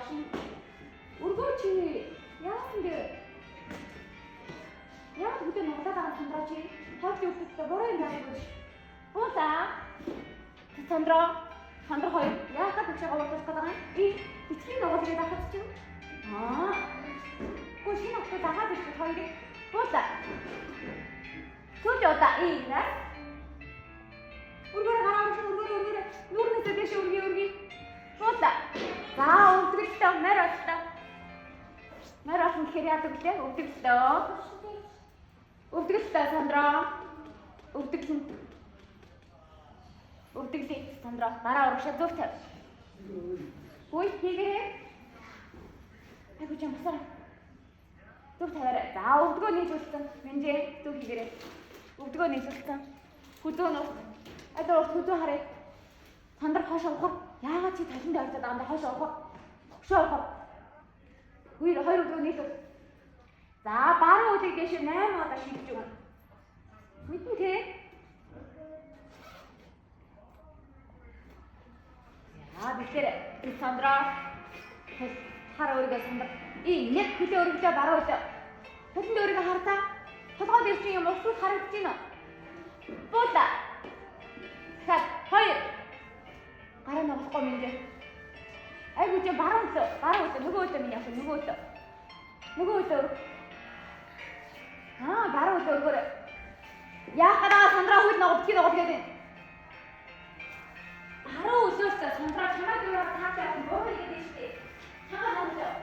машин. Өргөөч. Яа ингэ? Яа бүгд нуглаад байгаа сандраа чи. Хойд өвдөлтөд бороо юм байна гэж. Буута. Сандра хоёр. Яа гэж чигээ болчих гээд байгаа юм? Битгий нуглаад байгаа хат чи. Гүн шинэ авто дагаад ирэх хоёрыг. Буута. Түлөөда ийна. Өргөр гараад өргөр. Нүрнэсээ дэш өргий. Буута. За өвдөлтөд Марасан гэхээр яадаг вэ? Өвдөглөө Сандра. Өвдөглөө Сандра. Бараа урагшаа зүг тавь. Хөөе хийгээрэй. Айгуу ч юм басаа. Зүг тавиарай. За өвдгөө нийлүүлсэн. Минжээ зүг хийгээрэй. Өвдгөө нийлүүлсэн. Хүзөө нуух. Айдаа хүзөө харъя. Сандра хоошоо ухах. Яагаад чи талент тавьдаг даа хоошоо ухах. Хошоо ухах. Хоёр өвдгөө нийлүүл. За баруун үдийг дэше 8 удаа шилжиж өгнө. Мэдэн тий? Яа битэр Сандра. Хар өөрийгөө Сандра. Нэг хөлөө өргөдөө баруун үдээ. Хөлөнд өөрийгөө хартаа. Толгойд ирсэн юм уусууд харагдаж байна. Буута. Хат хоёр. Гараа ногохгүй минь. Айгуу чи баруун үдээ нөгөө үдээ минь явах нөгөө үдээ. Баруун үдээ өргөөр. Яах гэдэг Сандра хүйд ногдчих гээд байна. Баруун үдээс Сандра чамайг юу таах юм боо гэдэг чинь. Чамаа ногдоо.